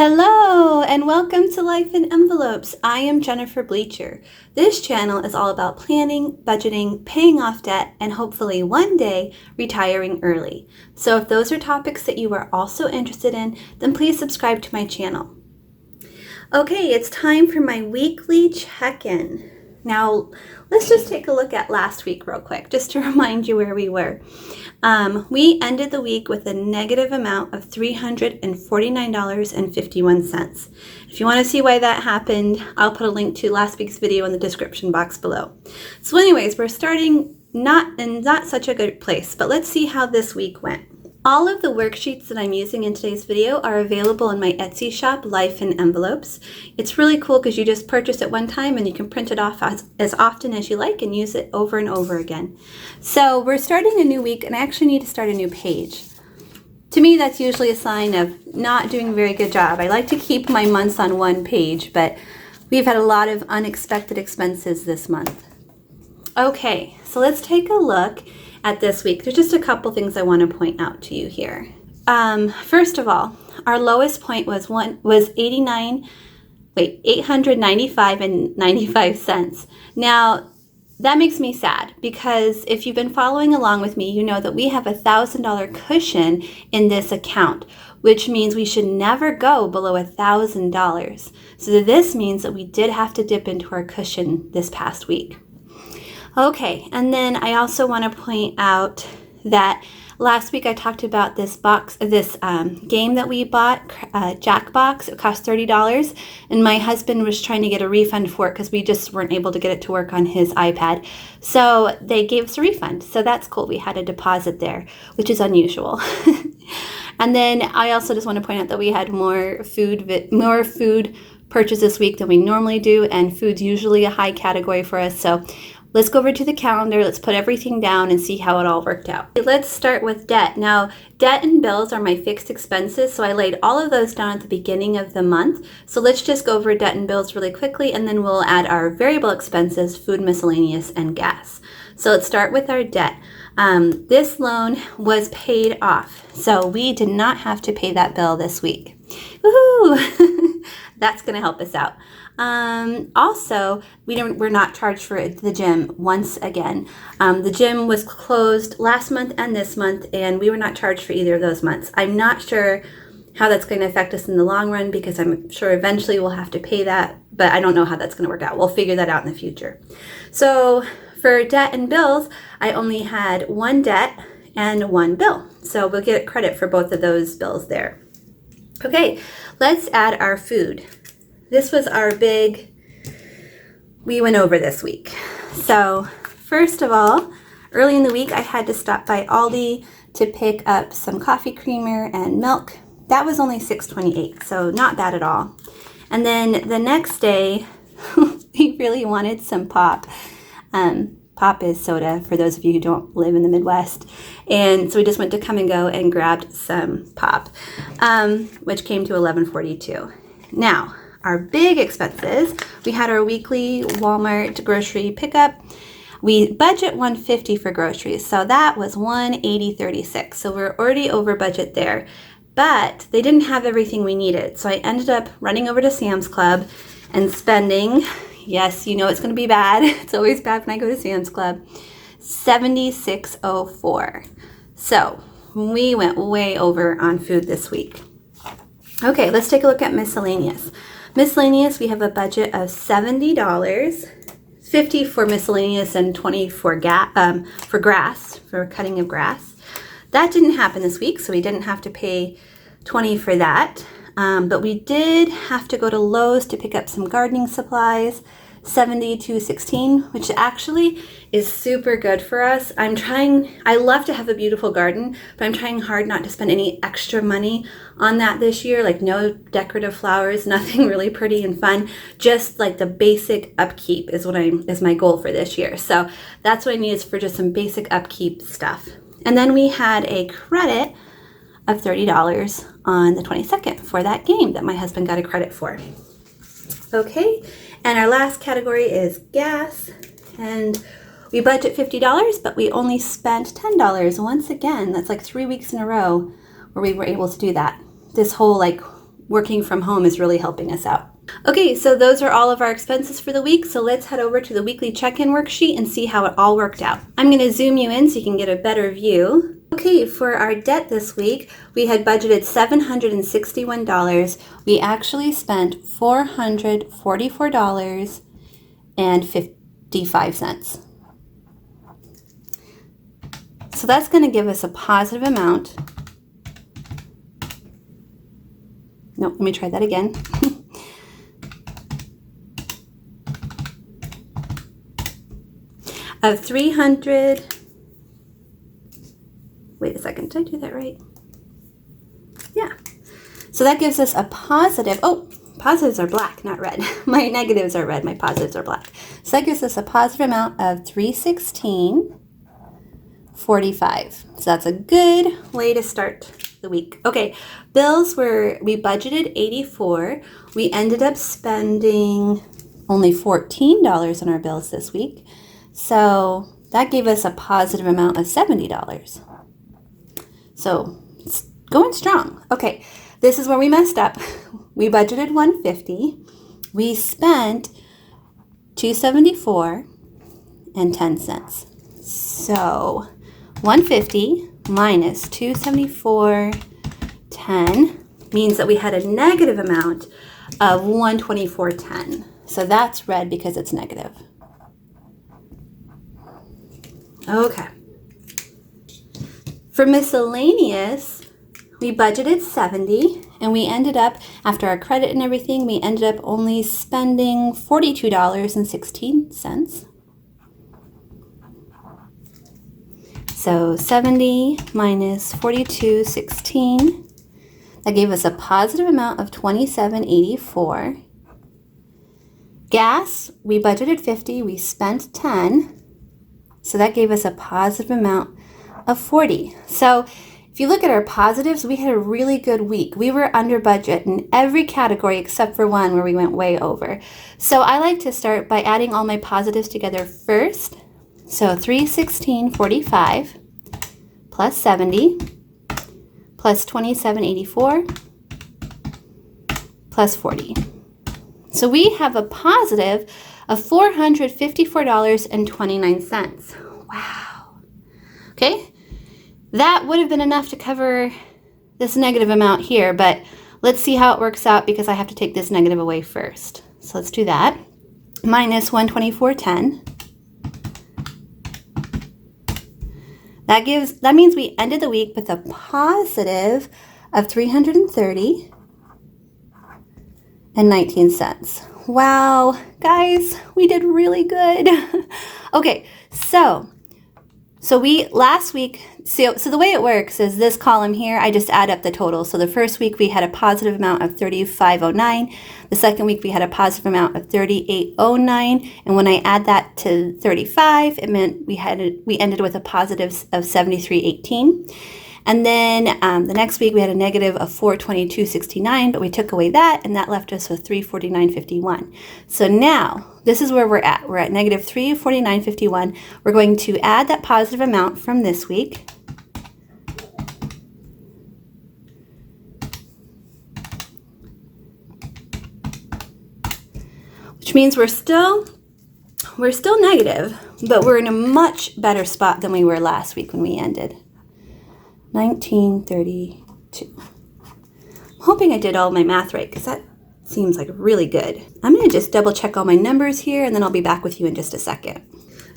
Hello and welcome to Life in Envelopes. I am Jennifer Bleacher. This channel is all about planning, budgeting, paying off debt, and hopefully one day retiring early. So if those are topics that you are also interested in, then please subscribe to my channel. Okay, it's time for my weekly check-in. Now, let's just take a look at last week real quick, just to remind you where we were. We ended the week with a negative amount of $349.51. If you want to see why that happened, I'll put a link to last week's video in the description box below. So anyways, we're starting not such a good place, but let's see how this week went. All of the worksheets that I'm using in today's video are available in my Etsy shop, Life in Envelopes. It's really cool because you just purchase it one time and you can print it off as often as you like and use it over and over again. So we're starting a new week and I actually need to start a new page. To me, that's usually a sign of not doing a very good job. I like to keep my months on one page, but we've had a lot of unexpected expenses this month. Okay, so let's take a look at this week. There's just a couple things I want to point out to you here. First of all, our lowest point was $895.95. Now, that makes me sad because if you've been following along with me, you know that we have a $1,000 cushion in this account, which means we should never go below $1,000. So this means that we did have to dip into our cushion this past week. Okay, and then I also want to point out that last week I talked about this game that we bought, Jackbox. It cost $30, and my husband was trying to get a refund for it because we just weren't able to get it to work on his iPad. So they gave us a refund, so that's cool. We had a deposit there, which is unusual. And then I also just want to point out that we had more food purchase this week than we normally do, and food's usually a high category for us. So let's go over to the calendar, let's put everything down and see how it all worked out. Let's start with debt. Now, debt and bills are my fixed expenses, so I laid all of those down at the beginning of the month. So let's just go over debt and bills really quickly, and then we'll add our variable expenses, food, miscellaneous, and gas. So let's start with our debt. This loan was paid off, so we did not have to pay that bill this week. Woohoo! That's going to help us out. Also, we're not charged for the gym once again. The gym was closed last month and this month, and we were not charged for either of those months. I'm not sure how that's going to affect us in the long run because I'm sure eventually we'll have to pay that, but I don't know how that's going to work out. We'll figure that out in the future. So for debt and bills, I only had one debt and one bill. So we'll get credit for both of those bills there. Okay, let's add our food. This was our we went over this week. So first of all, early in the week, I had to stop by Aldi to pick up some coffee creamer and milk. That was only $6.28, so not bad at all. And then the next day, we really wanted some pop. Pop is soda for those of you who don't live in the Midwest. And so we just went to Come and Go and grabbed some pop, which came to $11.42. Now, our big expenses, we had our weekly Walmart grocery pickup. We budget $150 for groceries, so that was $180.36. So we're already over budget there, but they didn't have everything we needed. So I ended up running over to Sam's Club and spending, yes, you know it's going to be bad. It's always bad when I go to Sam's Club, $76.04. So we went way over on food this week. Okay, let's take a look at miscellaneous. Miscellaneous, we have a budget of $70, $50 for miscellaneous and $20 for grass, for cutting of grass. That didn't happen this week, so we didn't have to pay $20 for that. But we did have to go to Lowe's to pick up some gardening supplies, $72.16, which actually is super good for us. I love to have a beautiful garden, but I'm trying hard not to spend any extra money on that this year, like no decorative flowers, nothing really pretty and fun, just like the basic upkeep is my goal for this year. So that's what I need is for just some basic upkeep stuff. And then we had a credit of $30 on the 22nd for that game that my husband got a credit for. Okay, and our last category is gas, and we budget $50, but we only spent $10 once again. That's like 3 weeks in a row where we were able to do that. This whole working from home is really helping us out. Okay, so those are all of our expenses for the week. So let's head over to the weekly check-in worksheet and see how it all worked out. I'm going to zoom you in so you can get a better view. Okay, for our debt this week, we had budgeted $761. We actually spent $444.55. So that's going to give us a positive amount. No, let me try that again. Of 300. Wait a second, did I do that right? Yeah. So that gives us a positive. Oh, positives are black, not red. My negatives are red, my positives are black. So that gives us a positive amount of $316.45. So that's a good way to start the week. Okay, bills we budgeted $84. We ended up spending only $14 on our bills this week. So that gave us a positive amount of $70. So it's going strong. Okay, this is where we messed up. We budgeted $150. We spent $274.10. So $150 minus $274.10 means that we had a negative amount of $124.10. So that's red because it's negative. Okay. For miscellaneous, we budgeted $70, and we ended up, after our credit and everything, we ended up only spending $42.16. So 70 minus 42.16, that gave us a positive amount of $27.84. Gas, we budgeted $50, we spent $10. So that gave us a positive amount of $40. So if you look at our positives, we had a really good week. We were under budget in every category except for one where we went way over. So I like to start by adding all my positives together first. So $316.45 plus 70 plus $27.84 plus 40. So we have a positive of $454.29. Wow. Okay, that would have been enough to cover this negative amount here, but let's see how it works out because I have to take this negative away first. So let's do that. Minus 124.10. That means we ended the week with a positive of $330.19. Wow, guys, we did really good. Okay, so we last week, so the way it works is this column here, I just add up the total. So the first week we had a positive amount of $35.09. The second week we had a positive amount of $38.09. And when I add that to 35, it meant we ended with a positive of $73.18. And then the next week we had a negative of $422.69, but we took away that, and that left us with $349.51. So now this is where we're at. We're at negative $349.51. We're going to add that positive amount from this week. Which means we're still negative, but we're in a much better spot than we were last week when we ended. 1932. I'm hoping I did all my math right because that seems like really good. I'm going to just double check all my numbers here and then I'll be back with you in just a second.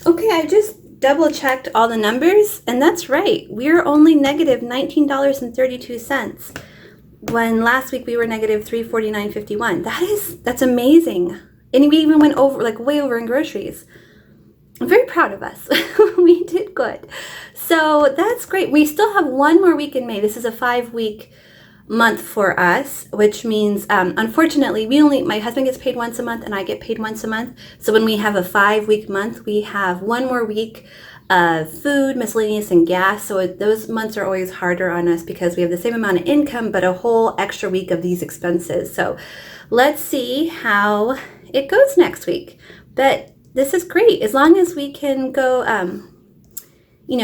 Okay, I just double checked all the numbers and that's right. We're only negative $19.32 when last week we were negative $349.51. That's amazing. And we even went over, like way over in groceries. I'm very proud of us. We did good. So that's great. We still have one more week in May. This is a 5-week month for us, which means, unfortunately, my husband gets paid once a month and I get paid once a month. So when we have a 5-week month, we have one more week of food, miscellaneous, and gas. So those months are always harder on us because we have the same amount of income, but a whole extra week of these expenses. So let's see how it goes next week. But this is great. As long as we can go,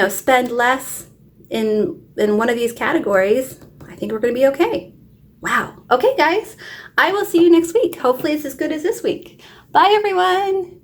spend less in one of these categories, I think we're going to be okay. Wow. Okay, guys, I will see you next week. Hopefully it's as good as this week. Bye, everyone.